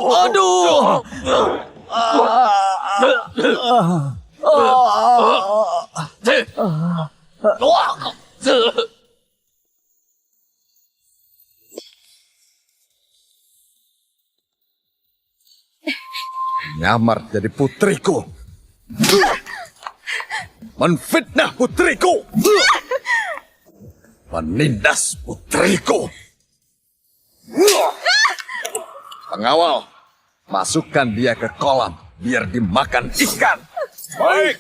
Aduh! Nyamar jadi putriku. Menfitnah putriku. Menindas putriku. Pengawal, masukkan dia ke kolam biar dimakan ikan. Baik.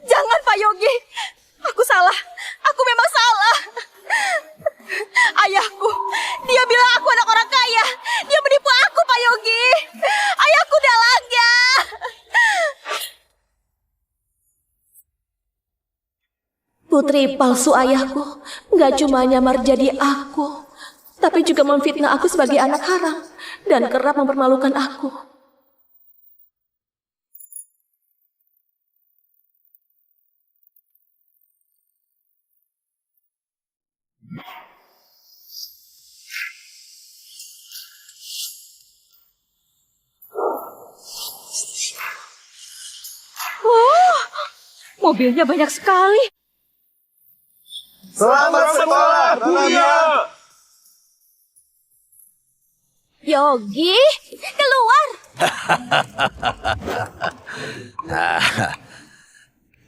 Jangan, Pak Yogi. Aku salah. Aku memang salah. Ayahku, dia bilang aku anak orang kaya. Dia menipu aku, Pak Yogi. Ayahku dalangnya. Putri palsu ayahku nggak cuma nyamar jadi aku, tapi juga memfitnah aku sebagai anak haram dan kerap mempermalukan aku. Wah, mobilnya banyak sekali. Selamat sekolah, Buya! Yogi, keluar.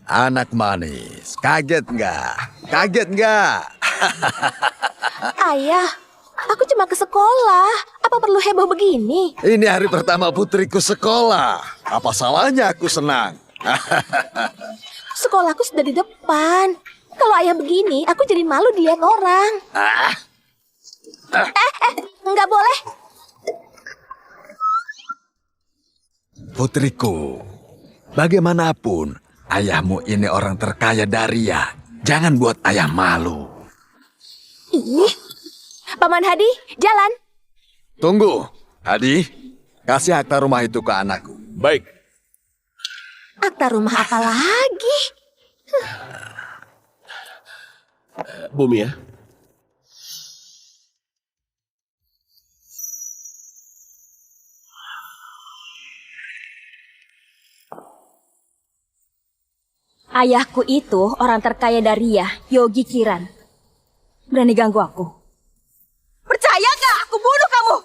Anak manis, kaget nggak? Kaget nggak? Ayah, aku cuma ke sekolah. Apa perlu heboh begini? Ini hari pertama putriku sekolah. Apa salahnya aku senang? Sekolahku sudah di depan. Kalau ayah begini, aku jadi malu dilihat orang. Nggak boleh. Putriku, bagaimanapun, ayahmu ini orang terkaya Daria. Jangan buat ayah malu. Ih, Paman Hadi, jalan. Tunggu, Hadi. Kasih akta rumah itu ke anakku. Baik. Akta rumah apa lagi? Bumi ya. Ayahku itu orang terkaya Daria, Yogi Kiran. Berani ganggu aku? Percaya gak aku bunuh kamu?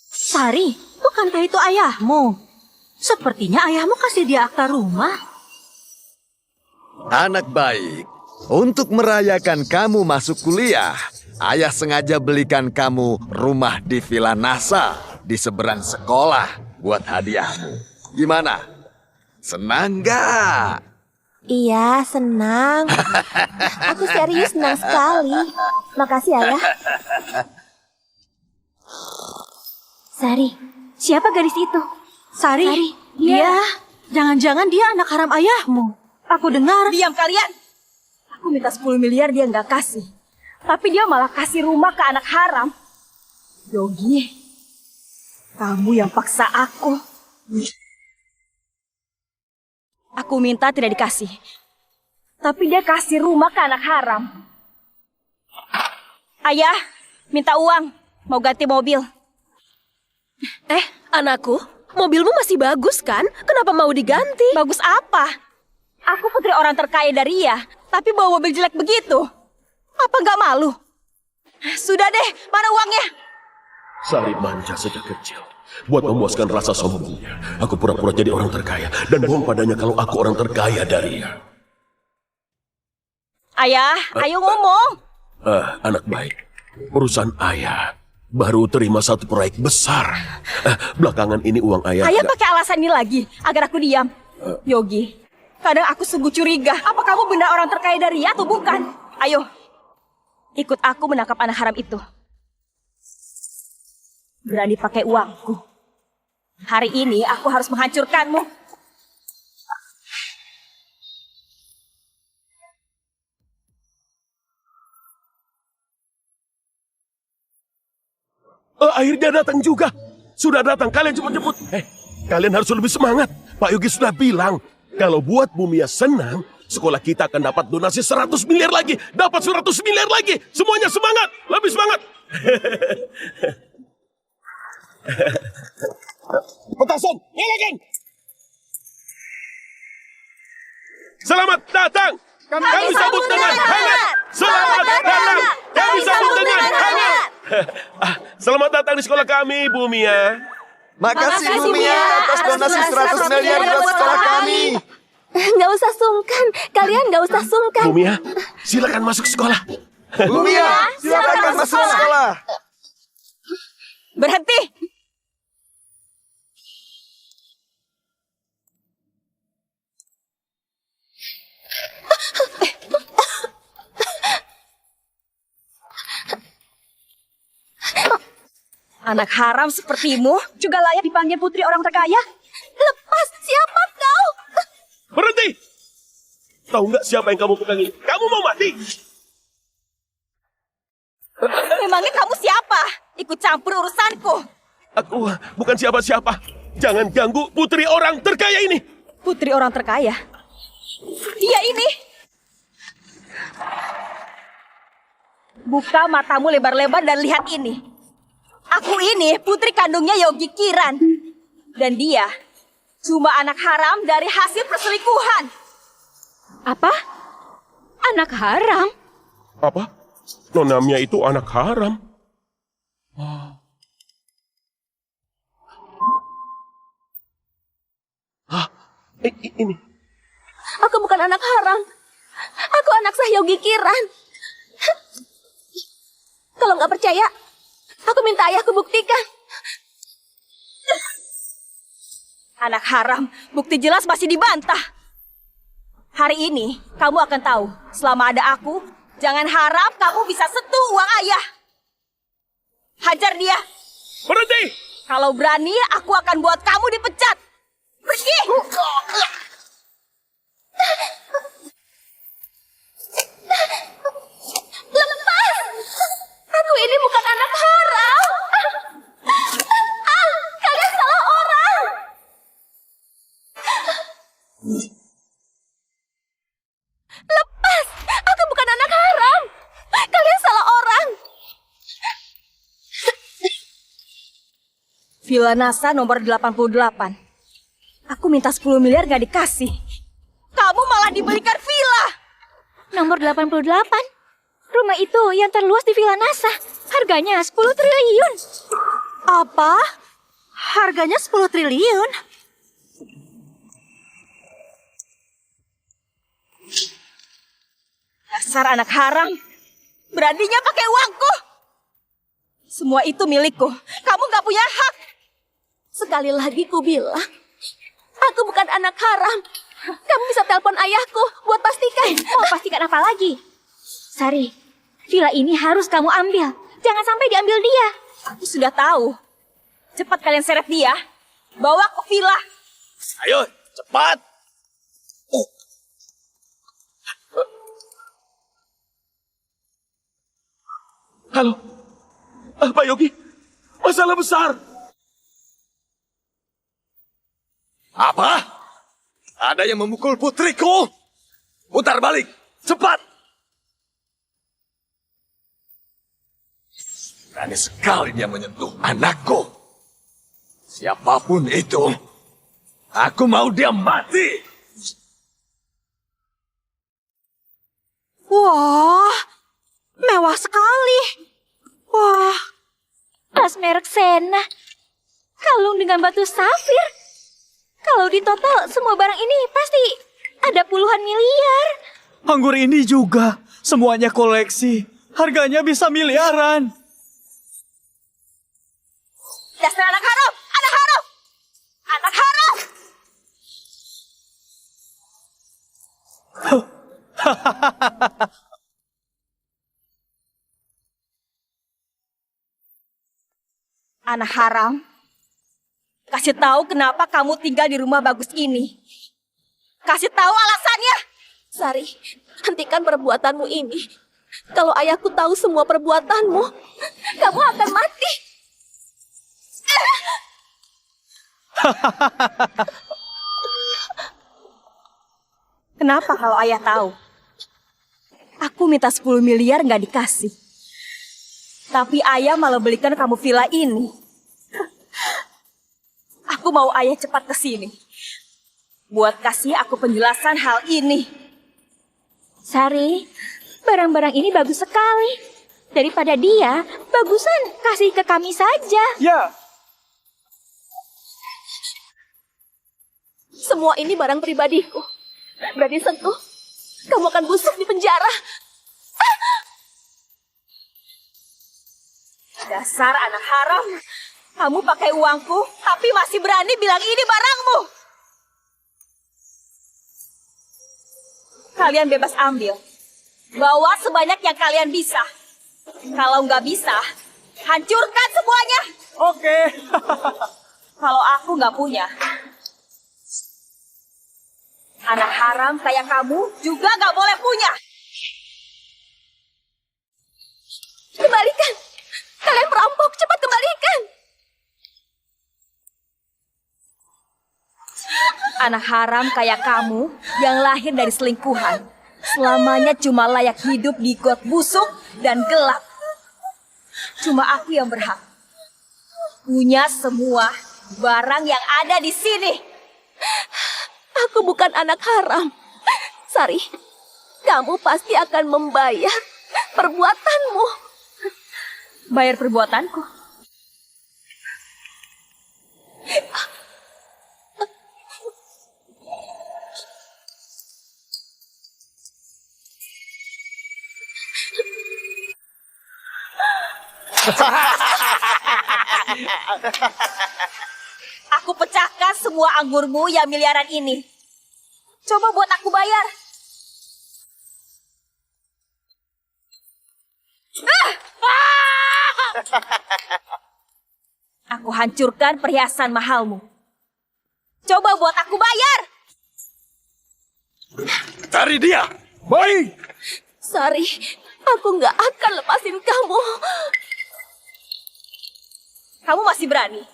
Sari, bukankah itu ayahmu? Sepertinya ayahmu kasih dia akta rumah. Anak baik, untuk merayakan kamu masuk kuliah, ayah sengaja belikan kamu rumah di Villa NASA di seberang sekolah buat hadiahmu. Gimana? Senang gak? Iya, senang. Aku serius senang sekali. Makasih, Ayah. Sari, siapa gadis itu? Sari, dia. Jangan-jangan dia anak haram ayahmu. Aku dengar. Diam kalian. Aku minta 10 miliar dia nggak kasih. Tapi dia malah kasih rumah ke anak haram. Yogi, kamu yang paksa aku. Aku minta tidak dikasih. Tapi dia kasih rumah ke anak haram. Ayah, minta uang. Mau ganti mobil. Anakku, mobilmu masih bagus kan? Kenapa mau diganti? Bagus apa? Aku putri orang terkaya Daria, tapi bawa mobil jelek begitu. Apa nggak malu? Sudah deh, mana uangnya? Sari manja sejak kecil. Buat memuaskan rasa sombongnya, aku pura-pura jadi orang terkaya dan bohong padanya kalau aku orang terkaya Daria. Ayah, ayo ngomong. Anak baik, perusahaan ayah baru terima satu proyek besar. Belakangan ini uang ayah... Ayah pakai alasan ini lagi, agar aku diam. Yogi, kadang aku sungguh curiga. Apa kamu benar orang terkaya Daria atau bukan? Ayo, ikut aku menangkap anak haram itu. Berani pakai uangku. Hari ini aku harus menghancurkanmu. Akhirnya datang juga. Sudah datang, kalian cepat jemput. Kalian harus lebih semangat. Pak Yogi sudah bilang, kalau buat Bumia senang, sekolah kita akan dapat donasi 100 miliar lagi. Dapat 100 miliar lagi. Semuanya semangat, lebih semangat. Petasan, nyalakan! Selamat datang! Kami sambut dengan hangat! Selamat datang! Kami sambut dengan hangat! Selamat datang di sekolah kami, Bu Mia. Makasih Bu Mia atas donasi 100 miliar buat sekolah kami. Nggak usah sungkan. Kalian nggak usah sungkan. Bu Mia, silakan masuk sekolah. Bu Mia, silakan masuk sekolah. Berhenti. Anak haram sepertimu juga layak dipanggil putri orang terkaya? Lepas, siapa kau? Berhenti! Tahu nggak siapa yang kamu pegang ini? Kamu mau mati? Memangnya kamu siapa? Ikut campur urusanku. Aku bukan siapa-siapa. Jangan ganggu putri orang terkaya ini. Putri orang terkaya? Dia ini. Buka matamu lebar-lebar dan lihat ini. Aku ini putri kandungnya Yogi Kiran. Dan dia cuma anak haram dari hasil perselingkuhan. Apa? Anak haram? Apa? Nona Mia itu anak haram. Hah? Ini. Aku bukan anak haram. Aku anak sah Yogi Kiran. Kalau nggak percaya, aku minta ayahku buktikan. Anak haram, bukti jelas masih dibantah. Hari ini, kamu akan tahu, selama ada aku, jangan harap kamu bisa sentuh uang ayah. Hajar dia. Berhenti! Kalau berani, aku akan buat kamu dipecat. Pergi! Lepas! Aku ini bukan anak haram. Kalian salah orang. Lepas! Aku bukan anak haram. Kalian salah orang. Villa NASA nomor 88. Aku minta 10 miliar gak dikasih. Kamu malah dibelikan villa. Nomor 88. Rumah itu yang terluas di Villa NASA. Harganya 10 triliun. Apa? Harganya 10 triliun? Dasar anak haram. Beraninya pakai uangku. Semua itu milikku. Kamu gak punya hak. Sekali lagi ku bilang, aku bukan anak haram. Kamu bisa telepon ayahku buat pastikan. Mau pastikan apa lagi? Sari, villa ini harus kamu ambil. Jangan sampai diambil dia. Aku sudah tahu. Cepat kalian seret dia. Bawa ke villa. Ayo, cepat. Halo? Pak Yogi, masalah besar. Apa? Ada yang memukul putriku? Putar balik, cepat. Berani sekali dia menyentuh anakku. Siapapun itu, aku mau dia mati. Wah, mewah sekali. Wah, Tas merek Sena. Kalung dengan batu safir. Kalau di total semua barang ini pasti ada puluhan miliar. Anggur ini juga. Semuanya koleksi. Harganya bisa miliaran. Dasar anak haram. Anak haram. Anak haram. Anak haram. Kasih tahu kenapa kamu tinggal di rumah bagus ini. Kasih tahu alasannya. Sari, hentikan perbuatanmu ini. Kalau ayahku tahu semua perbuatanmu, kamu akan mati. Kenapa kalau ayah tahu? Aku minta 10 miliar nggak dikasih. Tapi ayah malah belikan kamu villa ini. Aku mau ayah cepat ke sini. Buat kasih aku penjelasan hal ini. Sari, barang-barang ini bagus sekali. Daripada dia, bagusan kasih ke kami saja. Ya, Semua ini barang pribadiku. Berani sentuh, kamu akan busuk di penjara. Dasar anak haram. Kamu pakai uangku, tapi masih berani bilang ini barangmu. Kalian bebas ambil. Bawa sebanyak yang kalian bisa. Kalau nggak bisa, hancurkan semuanya. oke. Kalau aku nggak punya. Anak haram kayak kamu juga nggak boleh punya. Kembalikan. Kalian perampok, cepat kembalikan. Anak haram kayak kamu yang lahir dari selingkuhan. Selamanya cuma layak hidup di got busuk dan gelap. Cuma aku yang berhak punya semua barang yang ada di sini. Aku bukan anak haram. Sari, kamu pasti akan membayar perbuatanmu. Bayar perbuatanku. Aku pecahkan semua anggurmu yang miliaran ini. Coba buat aku bayar. Aku hancurkan perhiasan mahalmu. Coba buat aku bayar. Cari dia. Baik. Sari, aku nggak akan lepasin kamu. Kamu masih berani?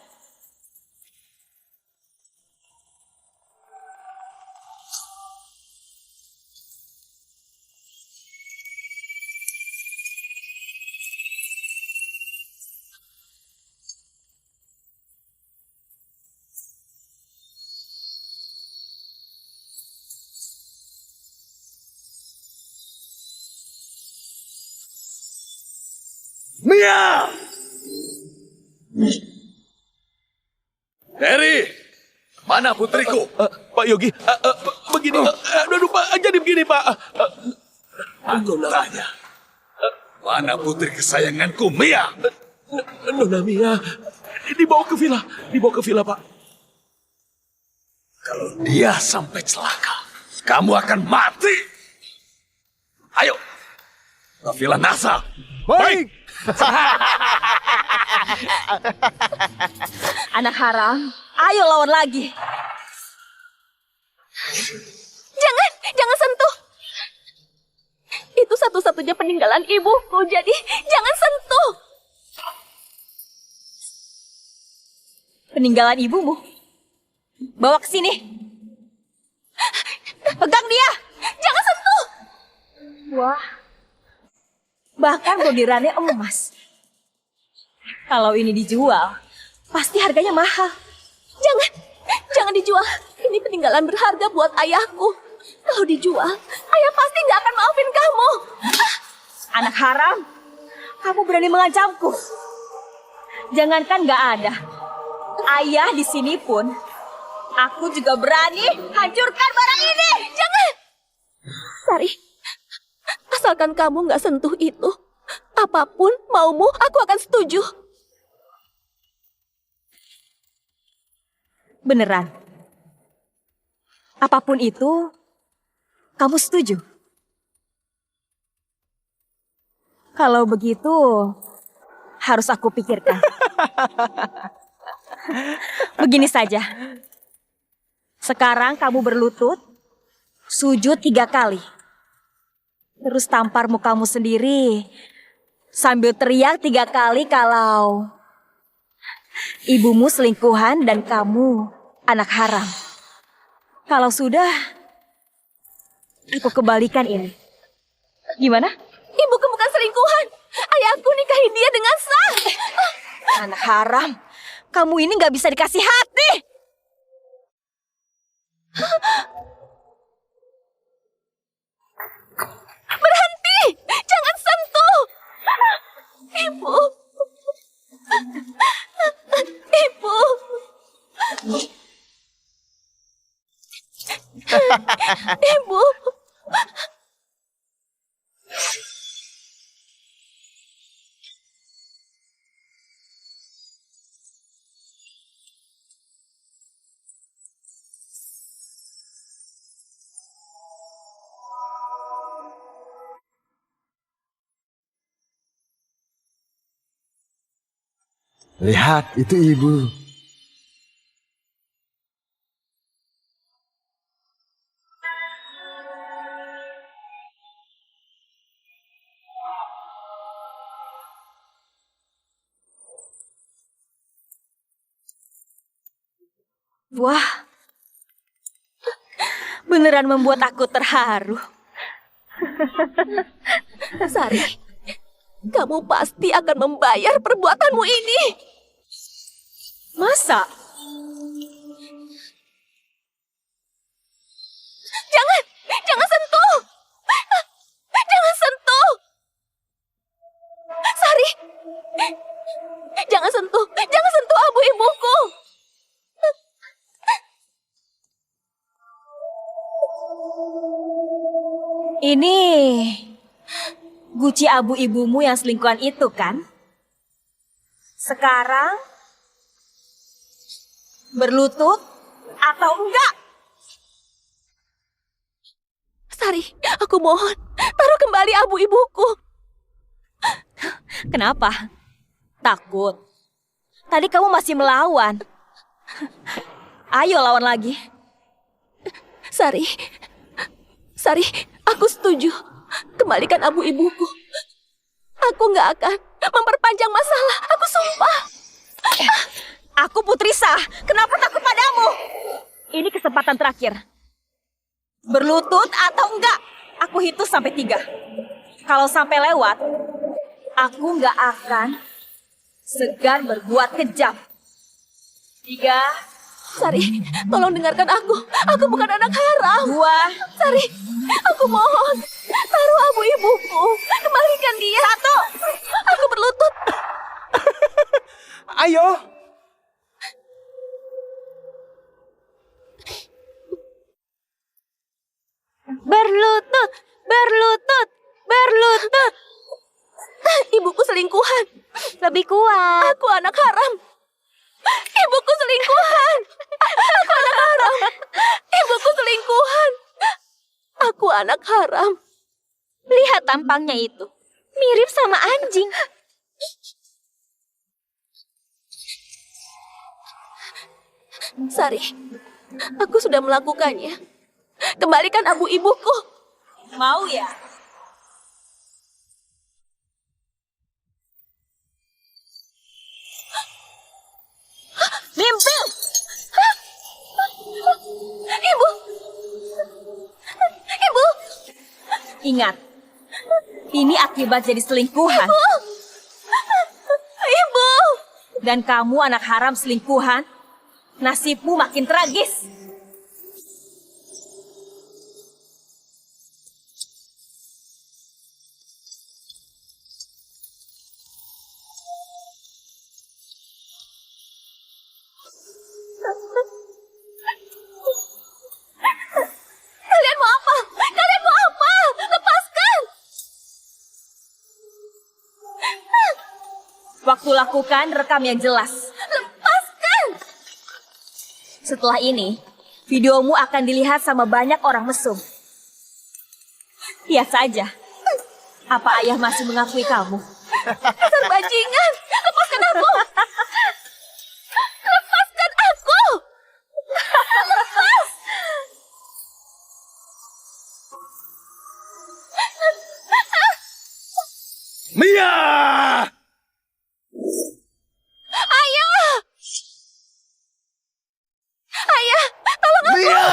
Mia! Terry! Mana putriku? Pak Yogi, begini, aduh Pak, jadi begini Pak. Aku tanya. Mana putri kesayanganku, Mia? Nona Mia, dibawa ke villa Pak. Kalau dia sampai celaka, kamu akan mati. Ayo, ke Villa Nasa. Baik. Anak haram, ayo lawan lagi. Jangan sentuh. Itu satu-satunya peninggalan ibuku, jadi jangan sentuh. Peninggalan ibumu. Bawa ke sini. Pegang dia. Jangan sentuh. Wah. Bahkan bordirannya emas. Kalau ini dijual, pasti harganya mahal. Jangan dijual. Ini peninggalan berharga buat ayahku. Kalau dijual, ayah pasti nggak akan maafin kamu. Anak haram, kamu berani mengancamku. Jangankan nggak ada, ayah di sini pun, aku juga berani hancurkan barang ini. Jangan. Sari, asalkan kamu nggak sentuh itu, apapun maumu, aku akan setuju. Beneran? Apapun itu, kamu setuju? Kalau begitu, harus aku pikirkan. Begini saja. Sekarang kamu berlutut, sujud 3 kali. Terus tampar mukamu sendiri, sambil teriak 3 kali kalau ibumu selingkuhan dan kamu anak haram. Kalau sudah, aku kembalikan ini. Gimana? Ibuku bukan selingkuhan. ayahku nikahi dia dengan sah. Anak haram, kamu ini nggak bisa dikasih hati. Berhenti! Jangan sentuh! Ibu! Ibu! Ibu! Lihat, itu ibu. Wah, beneran membuat aku terharu. Sari, kamu pasti akan membayar perbuatanmu ini. Masa? Jangan sentuh! Jangan sentuh! Sari! Jangan sentuh abu ibuku! Ini guci abu ibumu yang selingkuhan itu kan? Sekarang berlutut atau enggak? Sari, aku mohon, taruh kembali abu ibuku. Kenapa? Takut? Tadi kamu masih melawan. Ayo lawan lagi. Sari, aku setuju. Kembalikan abu ibuku. Aku nggak akan memperpanjang masalah. Aku sumpah. Aku Putri Sah. Kenapa takut padamu? Ini kesempatan terakhir. Berlutut atau enggak? Aku hitung sampai 3. Kalau sampai lewat, aku nggak akan segan berbuat kejam. 3. Sari, tolong dengarkan aku. Aku bukan anak haram. 2. Sari, aku mohon. Taruh abu ibuku. Kembalikan dia. 1. Aku berlutut. Ayo. Berlutut, berlutut, berlutut. Ibuku selingkuhan. Lebih kuat. Aku anak haram. Ibuku selingkuhan. Aku anak haram. Ibuku selingkuhan. Aku anak haram. Lihat tampangnya itu. Mirip sama anjing. Sari, aku sudah melakukannya. Kembalikan abu ibuku. Mau ya? Mimpi! Ibu! Ibu! Ingat, ini akibat jadi selingkuhan. Ibu! Dan kamu anak haram selingkuhan, nasibmu makin tragis. Kalian mau apa? Kalian mau apa? Lepaskan! Waktu lakukan, rekam yang jelas. Lepaskan! Setelah ini, videomu akan dilihat sama banyak orang mesum. Lihat saja, apa ayah masih mengakui kamu? Dasar bajingan! Lepaskan aku! Lepaskan aku! Lepas! Mia! Ayah! Ayah! Tolong aku! Mia!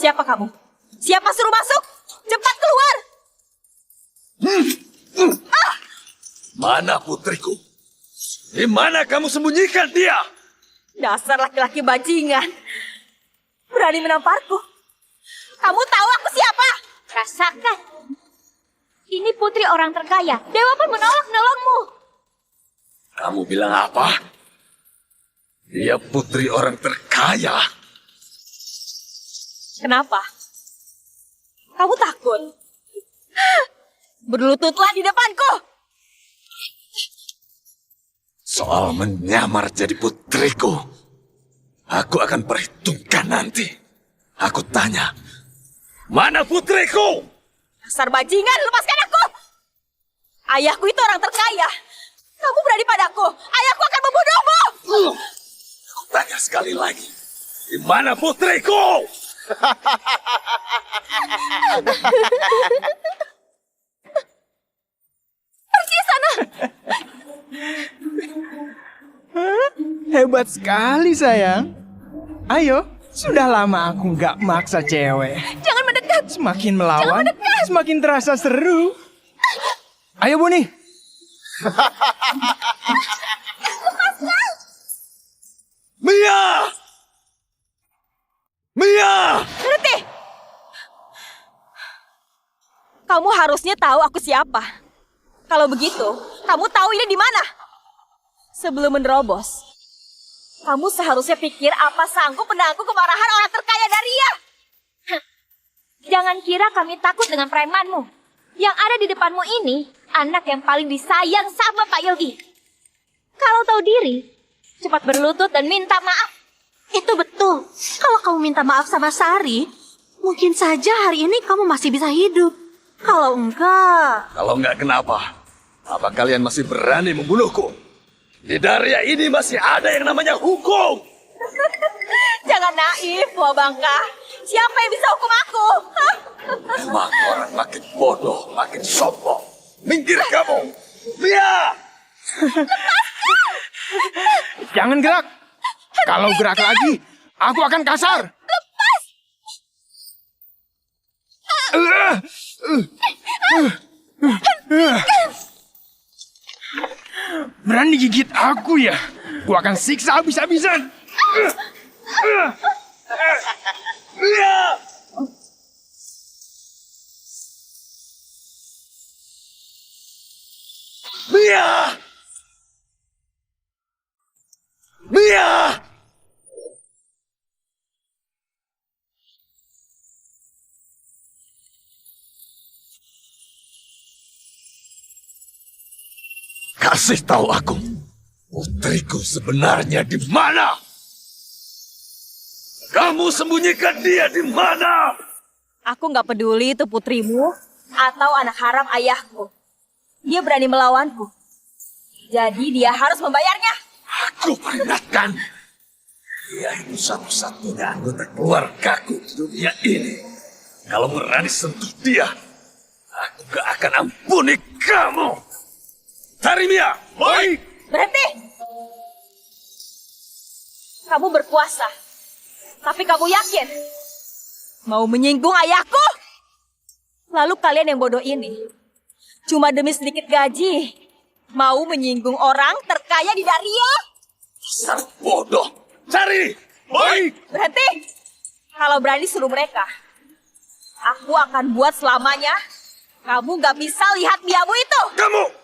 Siapa kamu? Siapa suruh masuk? Cepat keluar! Mana putriku? Di mana kamu sembunyikan dia? Dasar laki-laki bajingan. Berani menamparku. Kamu tahu aku siapa? Rasakan. Ini putri orang terkaya. Dewa pun menolongmu. Kamu bilang apa? Dia putri orang terkaya. Kenapa? Kamu takut? Berlututlah di depanku. Soal menyamar jadi putriku, aku akan perhitungkan nanti. Aku tanya, mana putriku? Dasar bajingan, lepaskan aku! Ayahku itu orang terkaya. Kamu berani padaku. Ayahku akan membunuhmu. Aku tanya sekali lagi, di mana putriku? Pergi sana. Hebat sekali sayang. Ayo, sudah lama aku nggak maksa cewek. Jangan mendekat. Semakin melawan, semakin terasa seru. Ayo Buni. Mia! Mia! Berhenti. Kamu harusnya tahu aku siapa. Kalau begitu, kamu tahu ini di mana? Sebelum menerobos, kamu seharusnya pikir apa sanggup menanggung kemarahan orang terkaya Daria. Jangan kira kami takut dengan premanmu. Yang ada di depanmu ini, anak yang paling disayang sama Pak Yogi. Kalau tahu diri, cepat berlutut dan minta maaf. Itu betul. Kalau kamu minta maaf sama Sari, mungkin saja hari ini kamu masih bisa hidup. Kalau enggak... Kalau enggak kenapa? Apa kalian masih berani membunuhku? Di Daria ini masih ada yang namanya hukum. Jangan naif, Wah Bangka. Siapa yang bisa hukum aku? Hah? Memang orang makin bodoh, makin sombong. Minggir kamu! Mia! Jangan gerak. Kalau gerak lagi, aku akan kasar. Berani gigit aku ya? Aku akan siksa habis-habisan. Mia! Mia! Kasih tahu aku, putriku sebenarnya di mana? Kamu sembunyikan dia di mana? Aku nggak peduli itu putrimu atau anak haram ayahku. Dia berani melawanku. Jadi dia harus membayarnya. Aku peringatkan. Dia itu satu-satunya anggota keluargaku di dunia ini. Kalau berani sentuh dia, aku gak akan ampuni kamu. Cari Mia! Baik! Berhenti! Kamu berkuasa. Tapi kamu yakin? Mau menyinggung ayahku? Lalu kalian yang bodoh ini, cuma demi sedikit gaji, mau menyinggung orang terkaya di Daria? Dasar bodoh! Cari! Baik! Berhenti! Kalau berani suruh mereka. Aku akan buat selamanya. Kamu gak bisa lihat biamu itu. Kamu!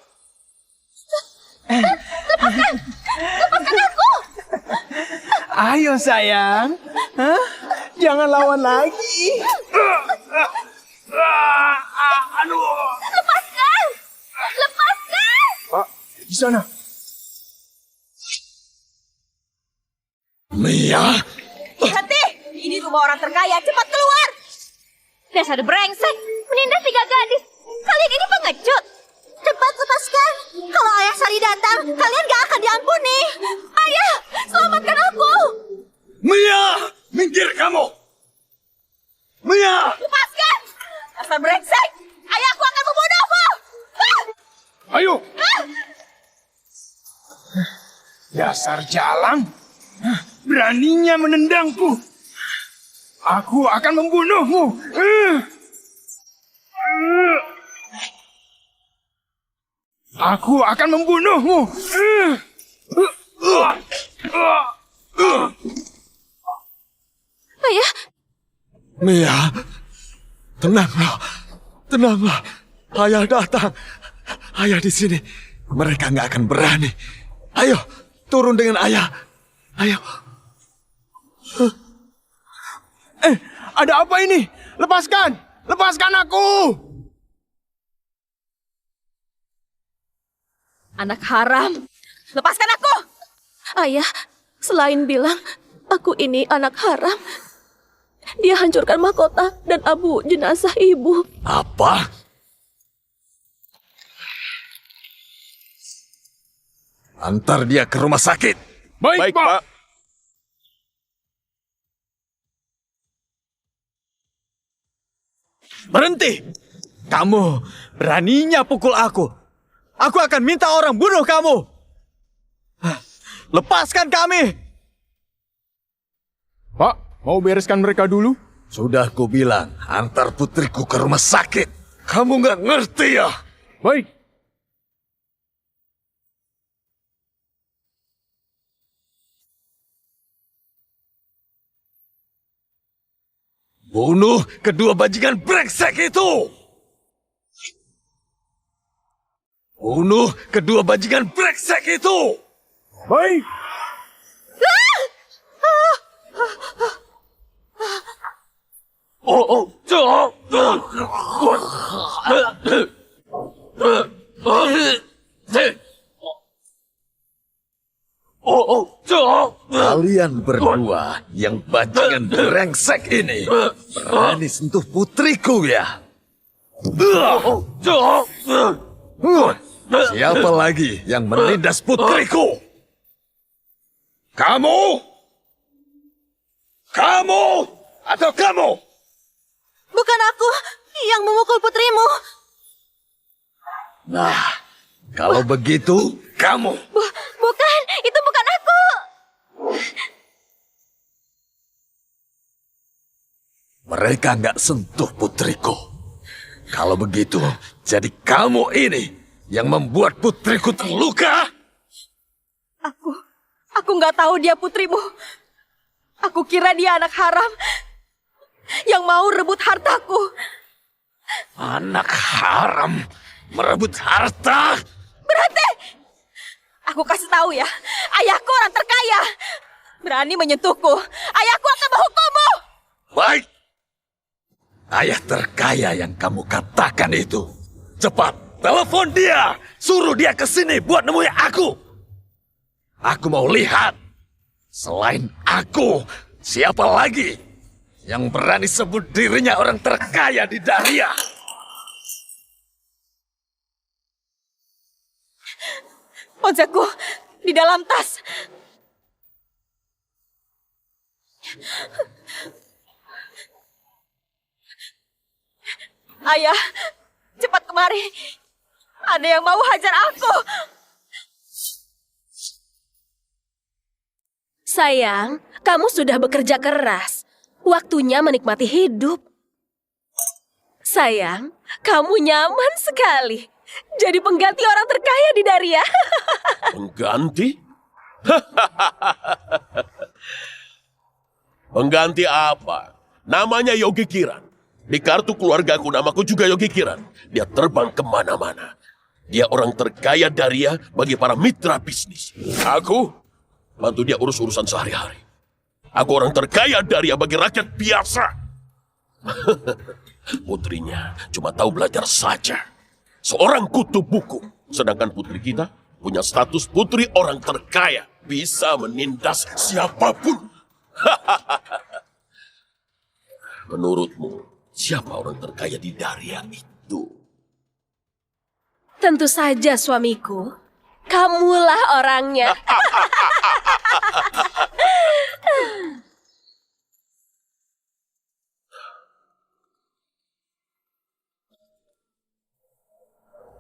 Ayo sayang. Hah? Jangan lawan lagi. Aduh! Lepaskan! Lepaskan! Pak, di sana. Mia! Berhenti! Ini rumah orang terkaya. Cepat keluar! Dasar brengsek, menindas 3 gadis. Kalian ini pengecut. Cepat lepaskan. Kalau ayah Sari datang, kalian gak akan diampuni. Ayah, selamatkan aku! Mia! Minggir kamu! Mia! Lepaskan! Dasar brengsek! Ayahku akan membunuhmu! Ah! Ayo. Dasar jalang. Beraninya menendangku. Aku akan membunuhmu. Aku akan membunuhmu. Ayah, Mia, tenanglah. Tenanglah. Ayah datang. Ayah di sini. Mereka nggak akan berani. Ayo, turun dengan ayah. Ayo. Ada apa ini? Lepaskan! Lepaskan aku! Anak haram, lepaskan aku! ayah, selain bilang aku ini anak haram, dia hancurkan mahkota dan abu jenazah ibu. Apa? Antar dia ke rumah sakit. Baik, Pak. Berhenti! Kamu beraninya pukul aku. Aku akan minta orang bunuh kamu. Lepaskan kami! Pak, mau bereskan mereka dulu? Sudah kubilang, antar putriku ke rumah sakit. Kamu nggak ngerti ya? Baik. Bunuh kedua bajingan brengsek itu! Bunuh kedua bajingan brengsek itu! Baik. Kalian berdua yang bajingan brengsek ini berani sentuh putriku ya? Siapa lagi yang menindas putriku? Kamu? Kamu? Atau kamu? Bukan aku yang memukul putrimu. Nah, kalau begitu, kamu. Bukan, itu bukan aku. Mereka nggak sentuh putriku. Kalau begitu, jadi kamu ini yang membuat putriku terluka? Aku nggak tahu dia putrimu. Aku kira dia anak haram yang mau rebut hartaku. Anak haram merebut harta? Berhenti! Aku kasih tahu ya, ayahku orang terkaya. Berani menyentuhku, ayahku akan menghukummu. Baik. Ayah terkaya yang kamu katakan itu. Cepat, telepon dia. Suruh dia ke sini buat nemui aku. Aku mau lihat. Selain aku, siapa lagi yang berani sebut dirinya orang terkaya di Daria? Ponselku di dalam tas. Ayah, cepat kemari. Ada yang mau hajar aku. Sayang, kamu sudah bekerja keras. Waktunya menikmati hidup. Sayang, kamu nyaman sekali. Jadi pengganti orang terkaya di Daria. Pengganti? Pengganti apa? Namanya Yogi Kiran. Di kartu keluargaku namaku juga Yogi Kiran. Dia terbang kemana-mana. Dia orang terkaya Daria bagi para mitra bisnis. Aku bantu dia urus urusan sehari-hari. Aku orang terkaya Daria bagi rakyat biasa. Putrinya cuma tahu belajar saja. Seorang kutu buku. Sedangkan putri kita punya status putri orang terkaya. Bisa menindas siapapun. Menurutmu, siapa orang terkaya di Daria itu? Tentu saja suamiku. Kamulah orangnya.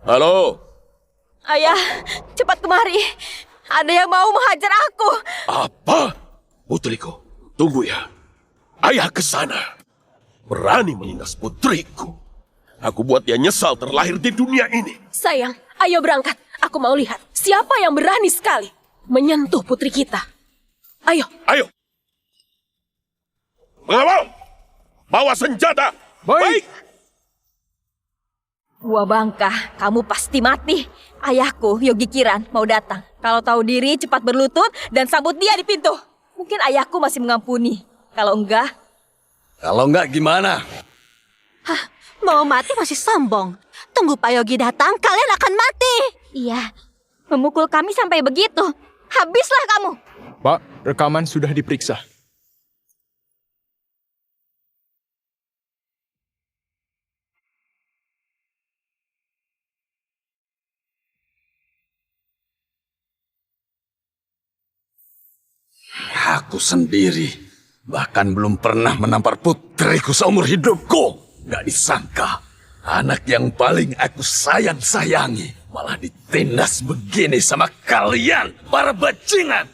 Halo? Ayah, cepat kemari. Ada yang mau menghajar aku. Apa? Putriku, tunggu ya. Ayah ke sana. Berani menindas putriku. Aku buat dia nyesal terlahir di dunia ini. Sayang, ayo berangkat. Aku mau lihat siapa yang berani sekali menyentuh putri kita. Ayo. Ayo. Mengawal. Bawa senjata. Baik. Tua Bangka, kamu pasti mati. Ayahku, Yogi Kiran, mau datang. Kalau tahu diri, cepat berlutut dan sambut dia di pintu. Mungkin ayahku masih mengampuni. Kalau enggak... Kalau enggak gimana? Hah, mau mati masih sombong. Tunggu Pak Yogi datang, kalian akan mati. Iya, memukul kami sampai begitu. Habislah kamu. Pak, rekaman sudah diperiksa. Aku sendiri bahkan belum pernah menampar putriku seumur hidupku. Gak disangka, anak yang paling aku sayang-sayangi malah ditindas begini sama kalian, para bajingan.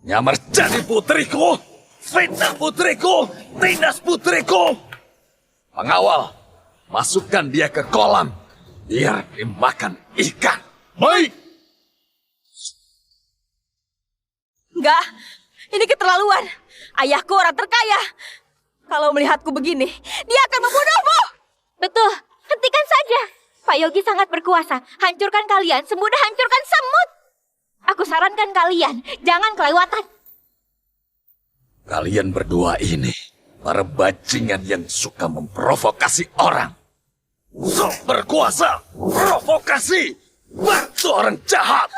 Nyamar jadi putriku, fitnah putriku, tindas putriku. Pengawal, masukkan dia ke kolam, biar dimakan ikan. Baik. Enggak, ini keterlaluan. Ayahku orang terkaya. Kalau melihatku begini, dia akan membunuhmu. Betul, hentikan saja. Pak Yogi sangat berkuasa. Hancurkan kalian semudah hancurkan semut. Aku sarankan kalian, jangan kelewatan. Kalian berdua ini, para bajingan yang suka memprovokasi orang. Sok berkuasa, provokasi, bantu orang jahat.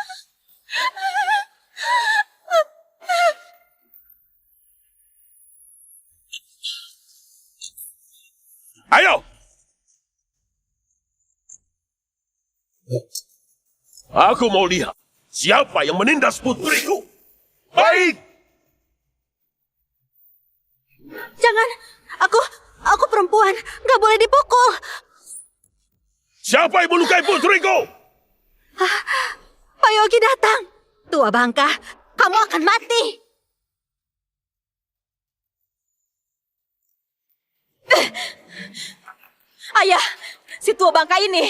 Ayo! Aku mau lihat siapa yang menindas putriku. Baik! Jangan, aku perempuan, nggak boleh dipukul. Siapa yang melukai putriku? Pak Yogi datang. Tua Bangka, kamu akan mati. Ayah, si tua Bangka ini.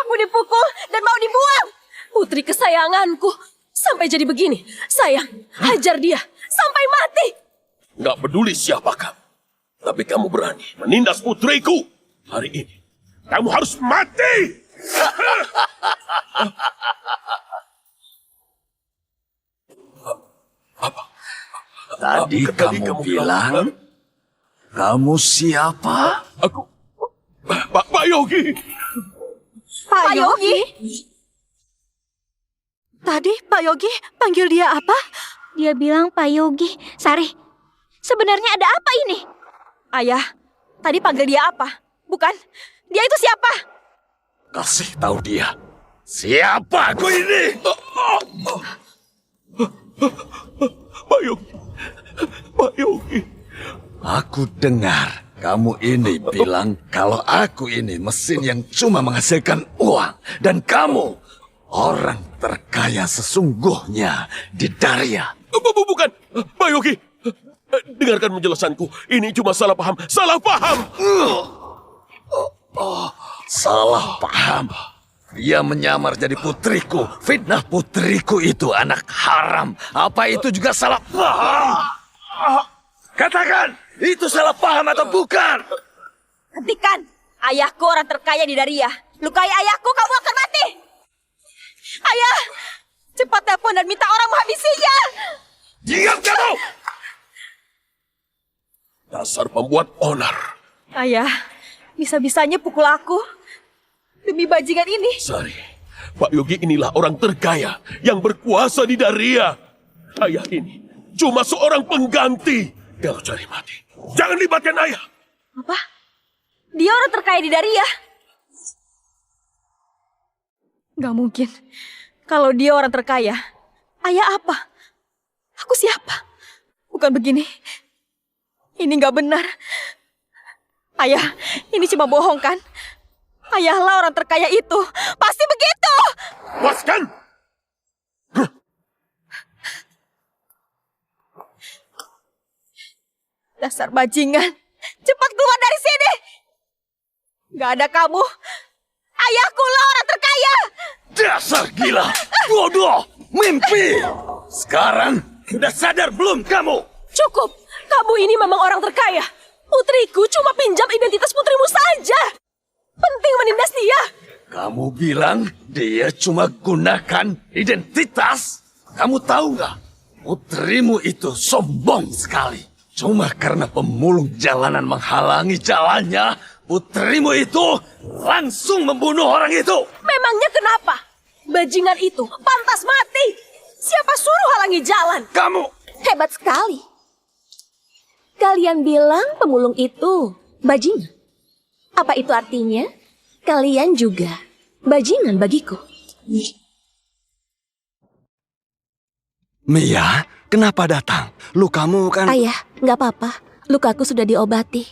Aku dipukul dan mau dibuang. Putri kesayanganku sampai jadi begini. Sayang, hajar dia sampai mati. Nggak peduli siapa kamu. Tapi kamu berani menindas putriku. Hari ini, kamu harus mati! Tadi kamu bilang, kamu siapa? Aku... Pak Yogi! Pak Yogi? Tadi Pak Yogi panggil dia apa? Dia bilang Pak Yogi. Sari, sebenarnya ada apa ini? Ayah, tadi panggil dia apa? Bukan, dia itu siapa? Kasih tahu dia. Siapa aku ini? Pak Yogi! Pak Yogi! Aku dengar kamu ini bilang kalau aku ini mesin yang cuma menghasilkan uang. Dan kamu orang terkaya sesungguhnya di Daria. Bukan! Pak Yogi! Dengarkan penjelasanku. Ini cuma salah paham. Salah paham! Salah paham. Dia menyamar jadi putriku. Fitnah putriku itu anak haram. Apa itu juga salah paham? Katakan, itu salah paham atau bukan? Hentikan! Ayahku orang terkaya di Daria. Lukai ayahku, kamu akan mati! Ayah! Cepat telepon dan minta orang menghabisinya! Diam kamu! Dasar pembuat onar. Ayah, bisa-bisanya pukul aku. Demi bajingan ini. Sari, Pak Yogi inilah orang terkaya yang berkuasa di Daria. Ayah ini cuma seorang pengganti. Kalau cari mati, jangan libatkan ayah. Apa? Dia orang terkaya di Daria? Gak mungkin. Kalau dia orang terkaya, ayah apa? Aku siapa? Bukan begini. Ini gak benar. Ayah, ini cuma bohong kan? Ayahlah orang terkaya itu. Pasti begitu. Puaskan! Dasar bajingan. Cepat keluar dari sini. Gak ada kamu. Ayahku lah orang terkaya. Dasar gila, bodoh, mimpi. Sekarang udah sadar belum kamu? Cukup. Kamu ini memang orang terkaya. Putriku cuma pinjam identitas putrimu saja. Penting menindas dia. Kamu bilang dia cuma gunakan identitas? Kamu tahu nggak? Putrimu itu sombong sekali. Cuma karena pemulung jalanan menghalangi jalannya, putrimu itu langsung membunuh orang itu. Memangnya kenapa? Bajingan itu pantas mati. Siapa suruh halangi jalan? Kamu! Hebat sekali. Kalian bilang pemulung itu bajingan. Apa itu artinya? Kalian juga bajingan bagiku. Mia, kenapa datang? Lukamu kan... Ayah, nggak apa-apa. Lukaku sudah diobati.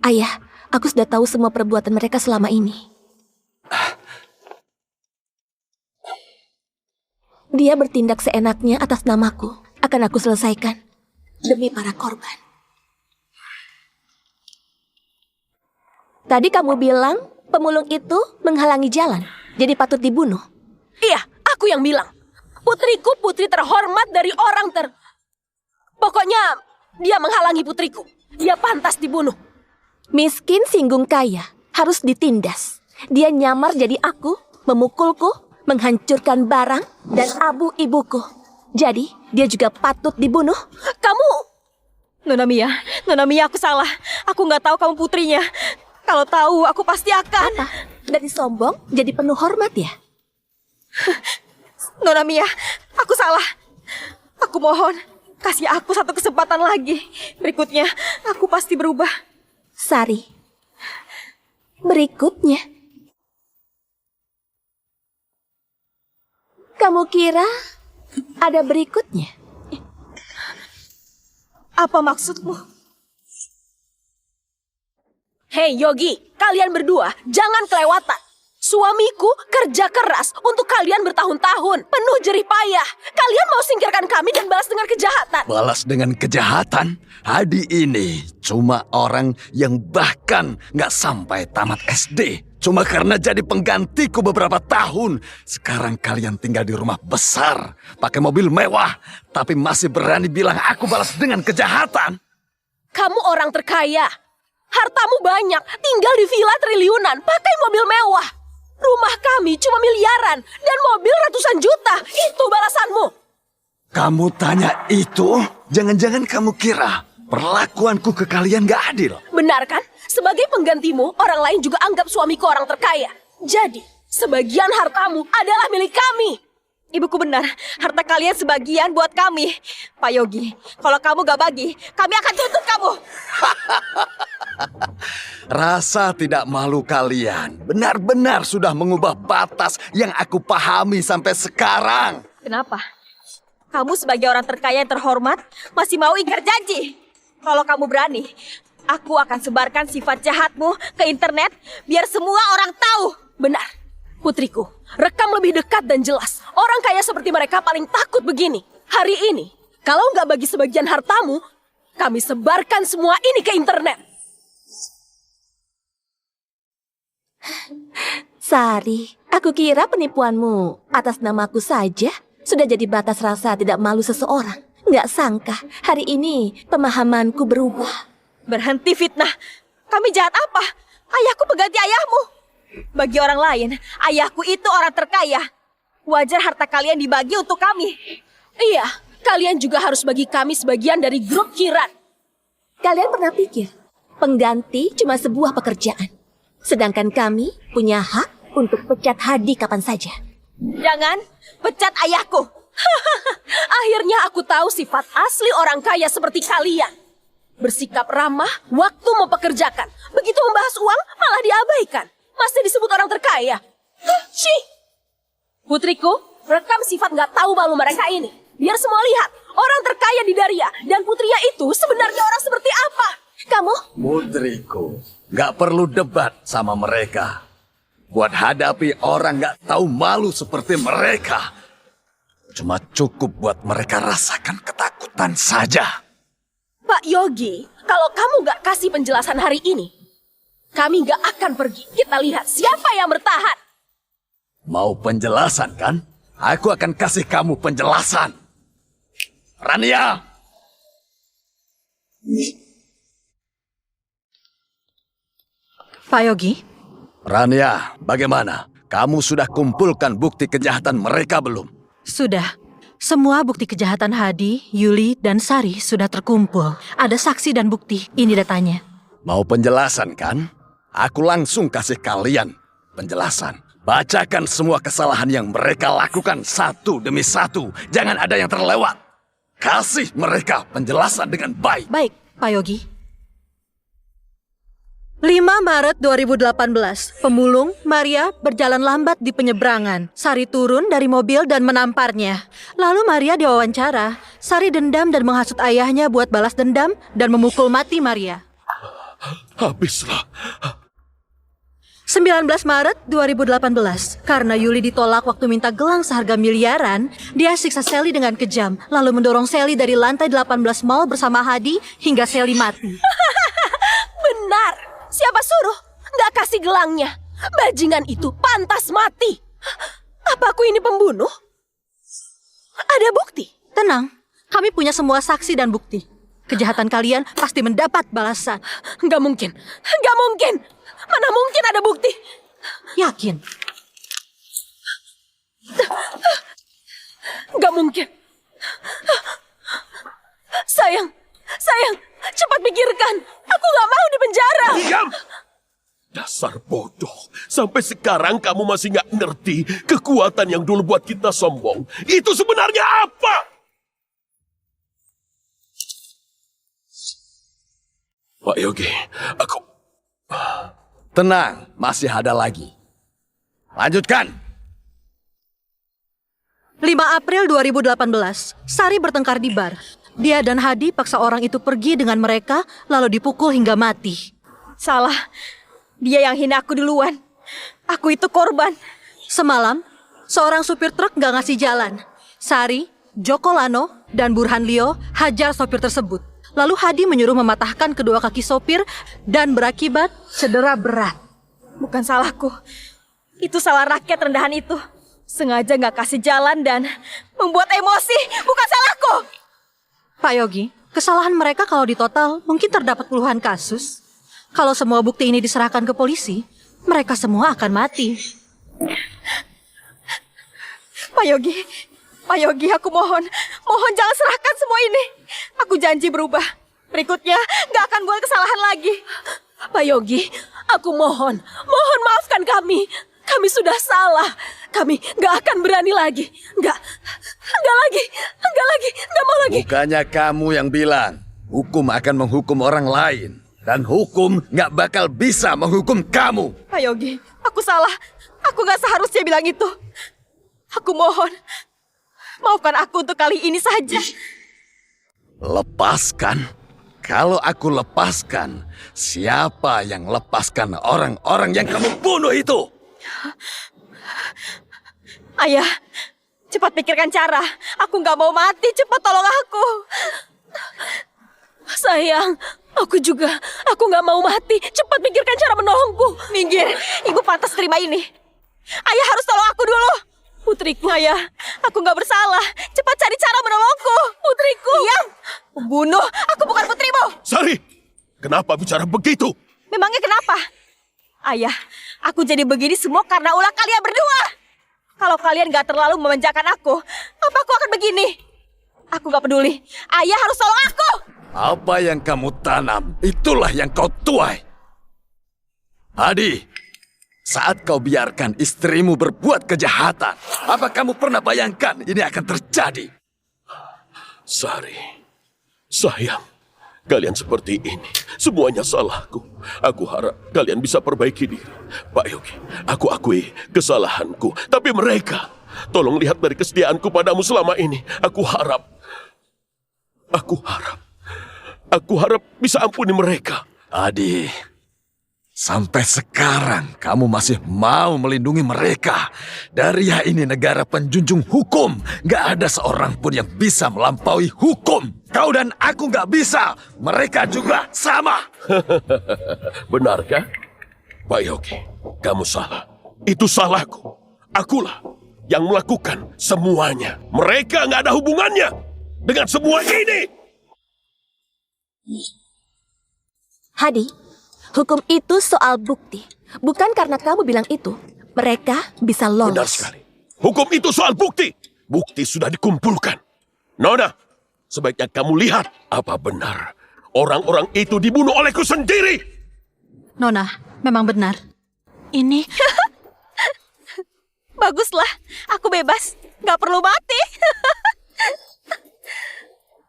Ayah, aku sudah tahu semua perbuatan mereka selama ini. Dia bertindak seenaknya atas namaku. Akan aku selesaikan. Demi para korban. Tadi kamu bilang pemulung itu menghalangi jalan. Jadi patut dibunuh. Iya, aku yang bilang. Putriku putri terhormat dari orang Pokoknya, dia menghalangi putriku. Dia pantas dibunuh. Miskin singgung kaya. Harus ditindas. Dia nyamar jadi aku, memukulku, menghancurkan barang, dan abu ibuku. Jadi, dia juga patut dibunuh. Kamu... Nona Mia, aku salah. Aku nggak tahu kamu putrinya. Kalau tahu, aku pasti akan... Apa? Dari sombong jadi penuh hormat ya? Nona Mia, aku salah. Aku mohon, kasih aku satu kesempatan lagi. Berikutnya, aku pasti berubah. Sari, berikutnya. Kamu kira ada berikutnya? Apa maksudmu? Hei Yogi, kalian berdua jangan kelewatan. Suamiku kerja keras untuk kalian bertahun-tahun, penuh jerih payah. Kalian mau singkirkan kami dan balas dengan kejahatan. Balas dengan kejahatan? Hadi ini cuma orang yang bahkan nggak sampai tamat SD. Cuma karena jadi penggantiku beberapa tahun. Sekarang kalian tinggal di rumah besar, pakai mobil mewah, tapi masih berani bilang aku balas dengan kejahatan. Kamu orang terkaya. Hartamu banyak, tinggal di villa triliunan, pakai mobil mewah. Rumah kami cuma miliaran dan mobil ratusan juta. Itu balasanmu. Kamu tanya itu? Jangan-jangan kamu kira perlakuanku ke kalian gak adil? Benar kan? Sebagai penggantimu, orang lain juga anggap suamiku orang terkaya. Jadi, sebagian hartamu adalah milik kami. Ibuku benar, harta kalian sebagian buat kami. Pak Yogi, kalau kamu gak bagi, kami akan tuntut kamu. Rasa tidak malu kalian benar-benar sudah mengubah batas yang aku pahami sampai sekarang. Kenapa? Kamu sebagai orang terkaya yang terhormat masih mau ingkar janji? Kalau kamu berani, aku akan sebarkan sifat jahatmu ke internet biar semua orang tahu. Benar, putriku, rekam lebih dekat dan jelas. Orang kaya seperti mereka paling takut begini. Hari ini, kalau nggak bagi sebagian hartamu, kami sebarkan semua ini ke internet. Sari, aku kira penipuanmu atas namaku saja sudah jadi batas rasa tidak malu seseorang. Nggak sangka hari ini pemahamanku berubah. Berhenti fitnah. Kami jahat apa? Ayahku pengganti ayahmu. Bagi orang lain, ayahku itu orang terkaya. Wajar harta kalian dibagi untuk kami. Iya, kalian juga harus bagi kami sebagian dari grup Kiran. Kalian pernah pikir pengganti cuma sebuah pekerjaan, sedangkan kami punya hak untuk pecat Hadi kapan saja. Jangan pecat ayahku. Akhirnya aku tahu sifat asli orang kaya seperti kalian. Bersikap ramah waktu mempekerjakan. Begitu membahas uang malah diabaikan. Masih disebut orang terkaya. Syih. Putriku, rekam sifat nggak tahu malu mereka ini. Biar semua lihat orang terkaya di Daria dan putrinya itu sebenarnya orang seperti apa. Kamu? Putriku, nggak perlu debat sama mereka. Buat hadapi orang nggak tahu malu seperti mereka. Cuma cukup buat mereka rasakan ketakutan saja. Pak Yogi, kalau kamu gak kasih penjelasan hari ini, kami gak akan pergi. Kita lihat siapa yang bertahan. Mau penjelasan kan? Aku akan kasih kamu penjelasan. Rania! Pak Yogi, Rania, bagaimana? Kamu sudah kumpulkan bukti kejahatan mereka belum? sudah. Semua bukti kejahatan Hadi, Yuli, dan Sari sudah terkumpul. Ada saksi dan bukti. Ini datanya. Mau penjelasan kan? Aku langsung kasih kalian penjelasan. Bacakan semua kesalahan yang mereka lakukan satu demi satu. Jangan ada yang terlewat. Kasih mereka penjelasan dengan baik. Baik, Pak Yogi. 5 Maret 2018, pemulung Maria berjalan lambat di penyeberangan. Sari turun dari mobil dan menamparnya. Lalu Maria diwawancara. Sari dendam dan menghasut ayahnya buat balas dendam dan memukul mati Maria. Habislah. 19 Maret 2018, karena Yuli ditolak waktu minta gelang seharga miliaran, dia siksa Sally dengan kejam, lalu mendorong Sally dari lantai 18 mall bersama Hadi hingga Sally mati. Benar. Siapa suruh? Nggak kasih gelangnya. Bajingan itu pantas mati. Apa aku ini pembunuh? Ada bukti. Tenang, kami punya semua saksi dan bukti. Kejahatan kalian pasti mendapat balasan. Nggak mungkin. Nggak mungkin. Mana mungkin ada bukti? Yakin? Nggak mungkin. Sayang, cepat pikirkan. Aku nggak mau di penjara. Diam! Dasar bodoh. Sampai sekarang kamu masih nggak ngerti kekuatan yang dulu buat kita sombong. Itu sebenarnya apa? Pak Yogi, aku... Tenang, masih ada lagi. Lanjutkan. 5 April 2018, Sari bertengkar di bar. Dia dan Hadi paksa orang itu pergi dengan mereka, lalu dipukul hingga mati. Salah. Dia yang hina aku duluan. Aku itu korban. Semalam, seorang supir truk gak ngasih jalan. Sari, Joko Lano, dan Burhan Leo hajar sopir tersebut. Lalu Hadi menyuruh mematahkan kedua kaki sopir dan berakibat cedera berat. Bukan salahku. Itu salah rakyat rendahan itu. Sengaja gak kasih jalan dan membuat emosi. Bukan salahku. Pak Yogi, kesalahan mereka kalau ditotal mungkin terdapat puluhan kasus. Kalau semua bukti ini diserahkan ke polisi, mereka semua akan mati. Pak Yogi, aku mohon jangan serahkan semua ini. Aku janji berubah. Berikutnya gak akan buat kesalahan lagi. Pak Yogi, aku mohon maafkan kami. Kami sudah salah. Kami gak akan berani lagi. Gak mau lagi. Bukannya kamu yang bilang hukum akan menghukum orang lain. Dan hukum gak bakal bisa menghukum kamu. Pak Yogi, aku salah. Aku gak seharusnya bilang itu. Aku mohon. Maafkan aku untuk kali ini saja. Lepaskan? Kalau aku lepaskan, siapa yang lepaskan orang-orang yang kamu bunuh itu? Ayah, cepat pikirkan cara. Aku gak mau mati, cepat tolong aku. Sayang, aku juga. Aku gak mau mati. Cepat pikirkan cara menolongku. Minggir, ibu pantas terima ini. Ayah harus tolong aku dulu. Putriku, ayah, aku gak bersalah. Cepat cari cara menolongku. Putriku. Diam. Pembunuh, aku bukan putrimu. Sari, kenapa bicara begitu? Memangnya kenapa? Ayah, aku jadi begini semua karena ulah kalian berdua. Kalau kalian gak terlalu memanjakan aku, apa aku akan begini? Aku gak peduli. Ayah harus tolong aku. Apa yang kamu tanam, itulah yang kau tuai. Hadi, saat kau biarkan istrimu berbuat kejahatan, apa kamu pernah bayangkan ini akan terjadi? Sari, sayang, kalian seperti ini. Semuanya salahku. Aku harap kalian bisa perbaiki diri. Pak Yogi, aku akui kesalahanku. Tapi mereka, tolong lihat dari kesetiaanku padamu selama ini. Aku harap bisa ampuni mereka. Adi, Sampai sekarang kamu masih mau melindungi mereka. Daria ini negara penjunjung hukum. Gak ada seorang pun yang bisa melampaui hukum. Kau dan aku gak bisa. Mereka juga sama. Benarkah? Pak Yogi, kamu salah. Itu salahku. Akulah yang melakukan semuanya. Mereka nggak ada hubungannya dengan semua ini. Hadi, hukum itu soal bukti. Bukan karena kamu bilang itu, mereka bisa lolos. Benar sekali. Hukum itu soal bukti. Bukti sudah dikumpulkan. Nona, sebaiknya kamu lihat apa benar orang-orang itu dibunuh olehku sendiri. Nona, memang benar. Ini Baguslah, aku bebas. Gak perlu mati.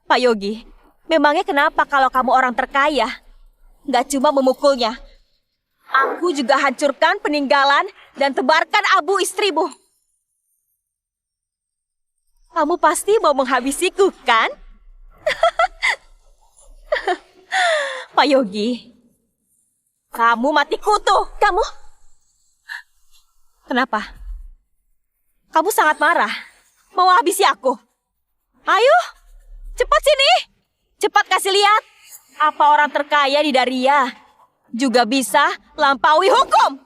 Pak Yogi, memangnya kenapa kalau kamu orang terkaya? Gak cuma memukulnya. Aku juga hancurkan peninggalan dan tebarkan abu istrimu. Kamu pasti mau menghabisiku, kan? Pak Yogi, kamu mati kutu. Kamu? Kenapa? Kamu sangat marah. Mau habisi aku? Ayo, cepat sini. Cepat kasih lihat. Apa orang terkaya di Daria juga bisa lampaui hukum?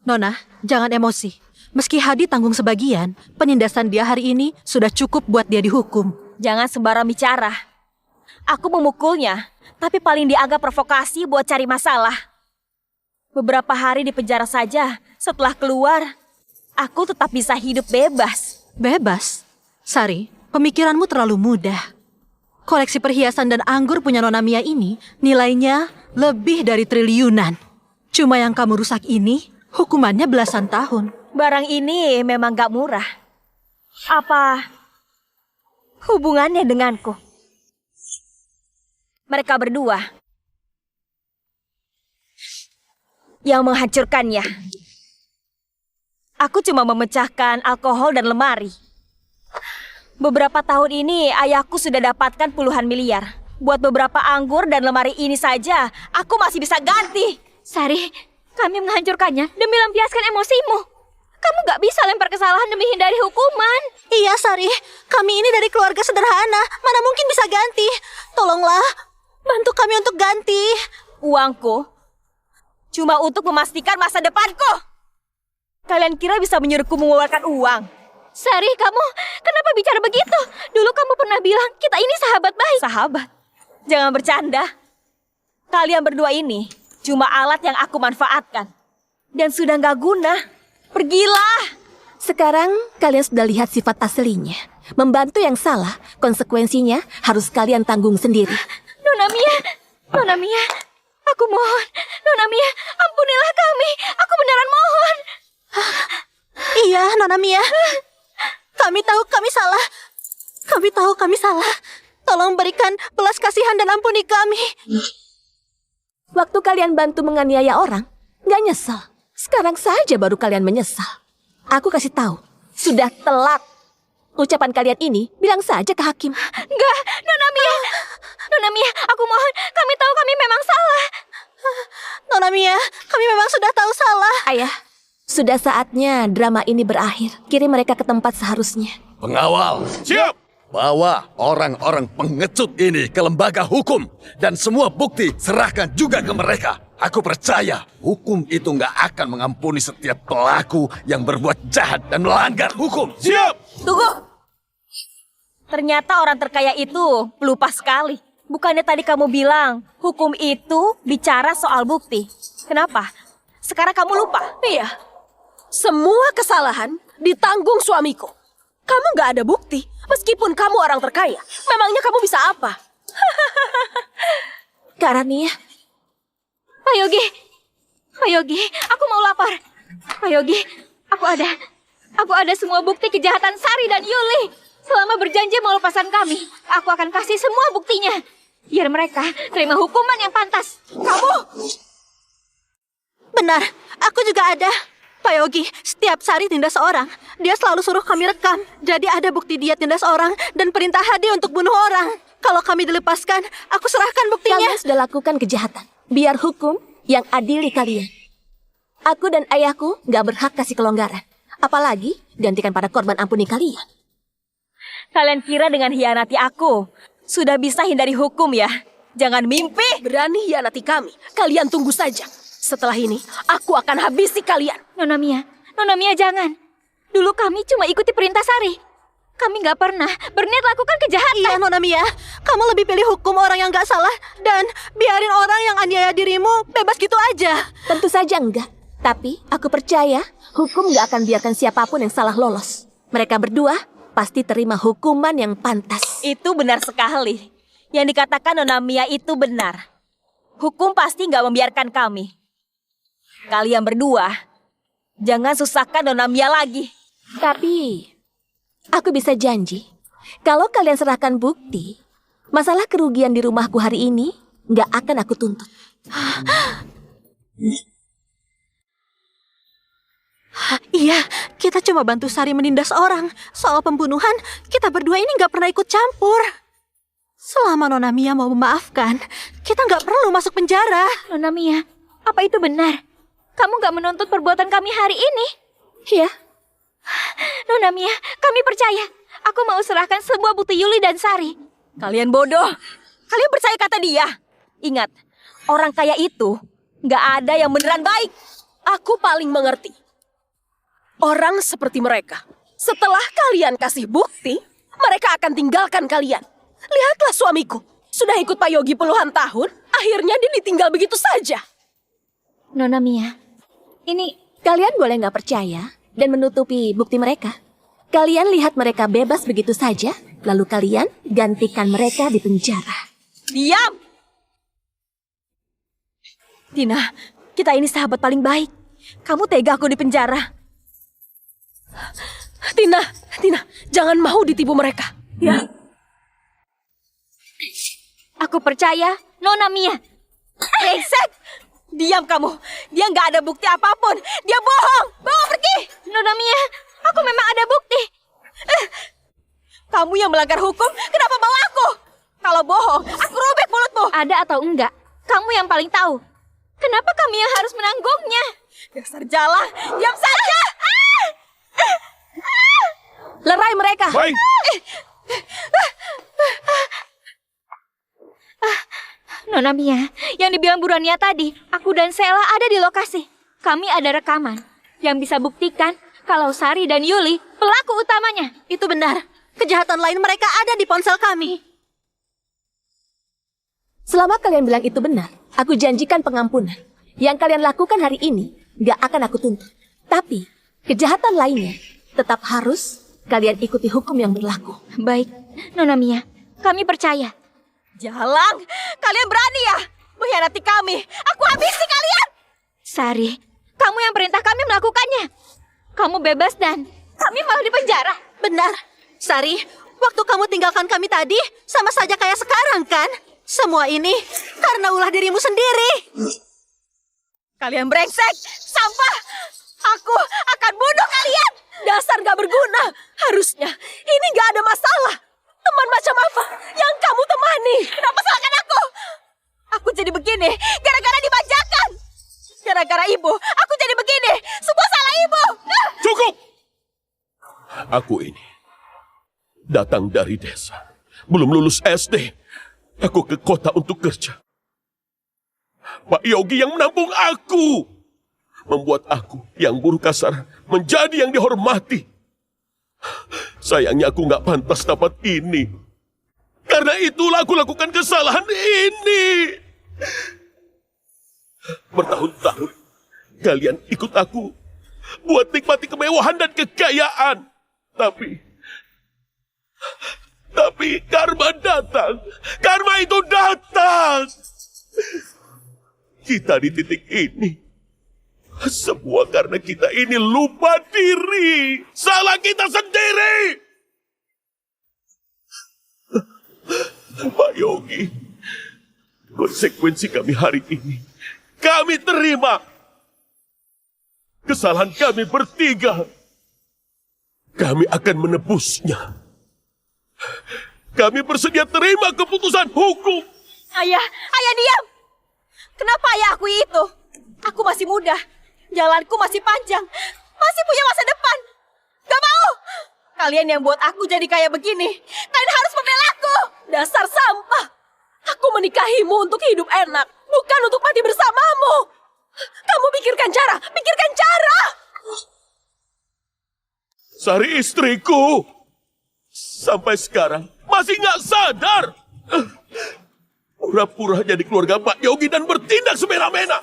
Nona, jangan emosi. Meski Hadi tanggung sebagian, penindasan dia hari ini sudah cukup buat dia dihukum. Jangan sembarang bicara. Aku memukulnya, tapi paling dianggap provokasi buat cari masalah. Beberapa hari di penjara saja, setelah keluar, aku tetap bisa hidup bebas. Bebas? Sari, pemikiranmu terlalu mudah. Koleksi perhiasan dan anggur punya Nona Mia ini nilainya lebih dari triliunan. Cuma yang kamu rusak ini, hukumannya belasan tahun. Barang ini memang gak murah. Apa hubungannya denganku? Mereka berdua yang menghancurkannya. Aku cuma memecahkan alkohol dan lemari. Beberapa tahun ini ayahku sudah dapatkan puluhan miliar. Buat beberapa anggur dan lemari ini saja, aku masih bisa ganti. Sari, kami menghancurkannya demi lampiaskan emosimu. Kamu gak bisa lempar kesalahan demi hindari hukuman. Iya, Sari. Kami ini dari keluarga sederhana. Mana mungkin bisa ganti? Tolonglah, bantu kami untuk ganti. Uangku cuma untuk memastikan masa depanku. Kalian kira bisa menyuruhku mengeluarkan uang? Sari, kamu kenapa bicara begitu? Dulu kamu pernah bilang kita ini sahabat baik. Sahabat? Jangan bercanda. Kalian berdua ini cuma alat yang aku manfaatkan. Dan sudah gak guna. Pergilah! Sekarang kalian sudah lihat sifat aslinya. Membantu yang salah, konsekuensinya harus kalian tanggung sendiri. Nona Mia, Nona Mia, aku mohon. Nona Mia, ampunilah kami. Aku beneran mohon. Iya, Nona Mia. Kami tahu kami salah. Kami tahu kami salah. Tolong berikan belas kasihan dan ampuni kami. Waktu kalian bantu menganiaya orang, gak nyesel. Sekarang saja baru kalian menyesal. Aku kasih tahu, sudah telat. Ucapan kalian ini bilang saja ke hakim. Enggak, Nona Mia. Nona Mia, aku mohon. Kami tahu kami memang salah. Nona Mia, kami memang sudah tahu salah. Ayah, sudah saatnya drama ini berakhir. Kirim mereka ke tempat seharusnya. Pengawal, Siap! bawa orang-orang pengecut ini ke lembaga hukum. Dan semua bukti serahkan juga ke mereka. Aku percaya hukum itu nggak akan mengampuni setiap pelaku yang berbuat jahat dan melanggar hukum. Siap! Tunggu! Ternyata orang terkaya itu lupa sekali. Bukannya tadi kamu bilang hukum itu bicara soal bukti. Kenapa? Sekarang kamu lupa? Iya. Semua kesalahan ditanggung suamiku. Kamu gak ada bukti, meskipun kamu orang terkaya. Memangnya kamu bisa apa? Kak Rania, Pak Yogi, aku mau lapor. Pak Yogi, aku ada semua bukti kejahatan Sari dan Yuli. Selama berjanji mau lepaskan kami, aku akan kasih semua buktinya. Biar mereka terima hukuman yang pantas. Kamu! Benar, aku juga ada. Pak Yogi, setiap Sari tindas orang, dia selalu suruh kami rekam. Jadi ada bukti dia tindas orang dan perintah Hadi untuk bunuh orang. Kalau kami dilepaskan, aku serahkan buktinya. kalian sudah lakukan kejahatan. Biar hukum yang adili kalian. Aku dan ayahku nggak berhak kasih kelonggaran. Apalagi gantikan pada korban ampuni kalian. Kalian kira dengan hianati aku sudah bisa hindari hukum ya? Jangan mimpi. Berani hianati kami. Kalian tunggu saja. Setelah ini, aku akan habisi kalian. Nona Mia jangan. Dulu kami cuma ikuti perintah Sari. Kami nggak pernah berniat lakukan kejahatan. Iya, Nona Mia. Kamu lebih pilih hukum orang yang nggak salah dan biarin orang yang aniaya dirimu bebas gitu aja. Tentu saja enggak. Tapi aku percaya hukum nggak akan biarkan siapapun yang salah lolos. Mereka berdua pasti terima hukuman yang pantas. Itu benar sekali. Yang dikatakan Nona Mia itu benar. Hukum pasti nggak membiarkan kami. Kalian berdua, jangan susahkan Nona Mia lagi. Tapi aku bisa janji, kalau kalian serahkan bukti, masalah kerugian di rumahku hari ini nggak akan aku tuntut. Iya, kita cuma bantu Sari menindas orang. Soal pembunuhan, kita berdua ini nggak pernah ikut campur. Selama Nona Mia mau memaafkan, kita nggak perlu masuk penjara. Nona Mia, apa itu benar? Kamu nggak menuntut perbuatan kami hari ini? Iya. Nona Mia, kami percaya. Aku mau serahkan semua bukti Yuli dan Sari. Kalian bodoh. Kalian percaya kata dia. Ingat, orang kaya itu nggak ada yang beneran baik. Aku paling mengerti. Orang seperti mereka, setelah kalian kasih bukti, mereka akan tinggalkan kalian. Lihatlah suamiku, sudah ikut Pak Yogi puluhan tahun, akhirnya dia ditinggal begitu saja. Nona Mia, ini Kalian boleh nggak percaya dan menutupi bukti mereka. Kalian lihat mereka bebas begitu saja, lalu kalian gantikan mereka di penjara. Diam! Tina, kita ini sahabat paling baik. Kamu tega aku di penjara. Tina, jangan mau ditipu mereka. Ya. aku percaya Nona Mia. Brengsek! Diam kamu. Dia nggak ada bukti apapun. Dia bohong. Bawa pergi. Nona Mia, aku memang ada bukti. Kamu yang melanggar hukum, kenapa bawa aku? Kalau bohong, aku robek mulutmu. Ada atau enggak, kamu yang paling tahu. Kenapa kami yang harus menanggungnya? Dasar jala, diam saja. Lerai mereka. Baik. Nona Mia, yang dibilang Bu Rania tadi, aku dan Sela ada di lokasi. Kami ada rekaman yang bisa buktikan kalau Sari dan Yuli pelaku utamanya. Itu benar. Kejahatan lain mereka ada di ponsel kami. Selama kalian bilang itu benar, aku janjikan pengampunan. Yang kalian lakukan hari ini gak akan aku tuntut. Tapi kejahatan lainnya tetap harus kalian ikuti hukum yang berlaku. Baik, Nona Mia, kami percaya. Jalang, kalian berani ya mengkhianati kami. Aku habisi kalian. Sari, kamu yang perintah kami melakukannya. Kamu bebas dan kami malah dipenjara. Benar. Sari, waktu kamu tinggalkan kami tadi, sama saja kayak sekarang kan? Semua ini karena ulah dirimu sendiri. Kalian brengsek, sampah. Aku akan bunuh kalian. Dasar gak berguna. Harusnya ini gak ada masalah. Teman macam apa yang kamu temani? Kenapa salahkan aku? Aku jadi begini gara-gara dimanjakan. Gara-gara ibu, aku jadi begini. Semua salah ibu. Cukup! Aku ini datang dari desa. Belum lulus SD. Aku ke kota untuk kerja. Pak Yogi yang menampung aku. Membuat aku yang buruh kasar menjadi yang dihormati. Sayangnya aku nggak pantas dapat ini. Karena itulah aku lakukan kesalahan ini. Bertahun-tahun kalian ikut aku buat nikmati kemewahan dan kekayaan. Tapi karma datang. Karma itu datang. Kita di titik ini. Semua karena kita ini lupa diri. Salah kita sendiri. Pak Yogi, konsekuensi kami hari ini kami terima. Kesalahan kami bertiga. Kami akan menebusnya. Kami bersedia terima keputusan hukum. Ayah diam. Kenapa ayah aku itu? Aku masih muda, jalanku masih panjang, masih punya masa depan. Gak mau! Kalian yang buat aku jadi kayak begini, kalian harus membela aku! Dasar sampah! Aku menikahimu untuk hidup enak, bukan untuk mati bersamamu! Kamu pikirkan cara, pikirkan cara! Sari istriku. Sampai sekarang masih nggak sadar. Pura-pura jadi keluarga Pak Yogi dan bertindak semena-mena.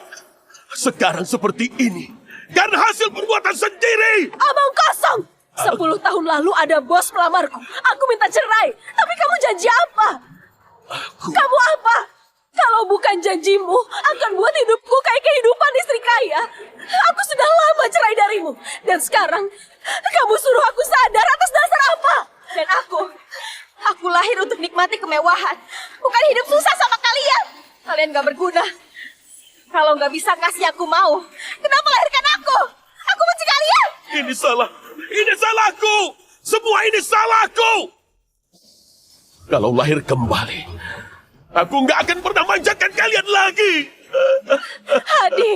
Sekarang seperti ini. Karena hasil perbuatan sendiri. Omong kosong! 10 tahun lalu ada bos melamarku. Aku minta cerai. Tapi kamu janji apa? Kamu apa? Kalau bukan janjimu, akan buat hidupku kayak kehidupan istri kaya. Aku sudah lama cerai darimu. Dan sekarang, kamu suruh aku sadar atas dasar apa? Dan aku lahir untuk nikmati kemewahan. Bukan hidup susah sama kalian. Kalian gak berguna. Kalau gak bisa ngasih aku mau, kenapa lahirkan aku? Aku benci kalian. Ini salahku. Semua ini salahku. Kalau lahir kembali, aku nggak akan pernah manjakan kalian lagi. Hadi,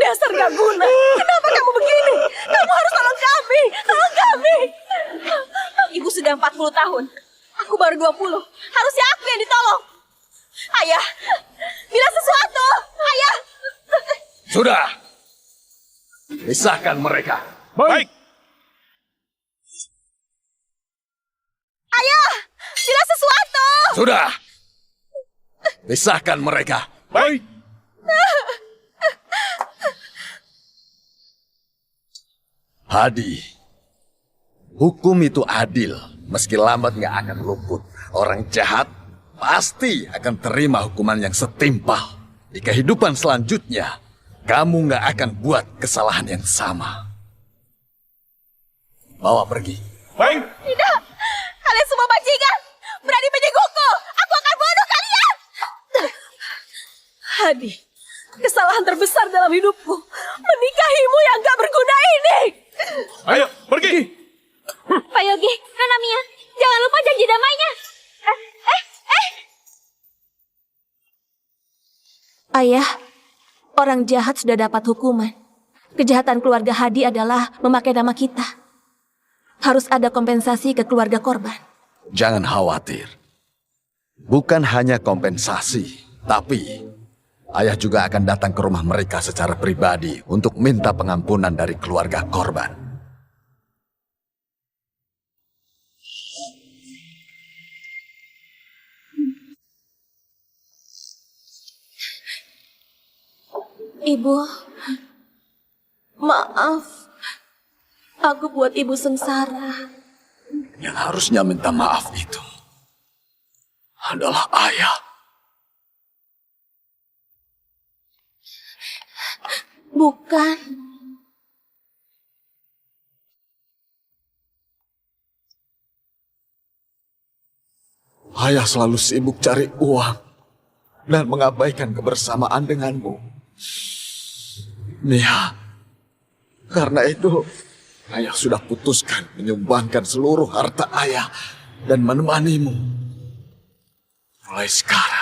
dasar gak guna. Kenapa kamu begini? Kamu harus tolong kami. Tolong kami. Ibu sudah 40 tahun. Aku baru 20. Harusnya aku yang ditolong. Ayah, bilang sesuatu. Ayah. Sudah. Pisahkan mereka. Baik. Ayah, bilang sesuatu. Sudah. Pisahkan mereka. Baik. Hadi, hukum itu adil. Meski lambat nggak akan luput. Orang jahat pasti akan terima hukuman yang setimpal. Di kehidupan selanjutnya, kamu nggak akan buat kesalahan yang sama. Bawa pergi. Baik. Tidak, kalian semua bajingan. Berani menyenggolku. Aku akan bunuh kalian. Hadi, kesalahan terbesar dalam hidupku. Menikahimu yang gak berguna ini. Ayo, pergi. Pak Yogi, Nona Mia, jangan lupa janji damainya. Ayah, orang jahat sudah dapat hukuman. Kejahatan keluarga Hadi adalah memakai nama kita. Harus ada kompensasi ke keluarga korban. Jangan khawatir. Bukan hanya kompensasi, tapi ayah juga akan datang ke rumah mereka secara pribadi untuk minta pengampunan dari keluarga korban. Ibu, maaf. Aku buat ibu sengsara. Yang harusnya minta maaf itu adalah ayah. Bukan. Ayah selalu sibuk cari uang dan mengabaikan kebersamaan denganmu. Nia, karena itu ayah sudah putuskan menyumbangkan seluruh harta ayah dan menemanimu. Mulai sekarang,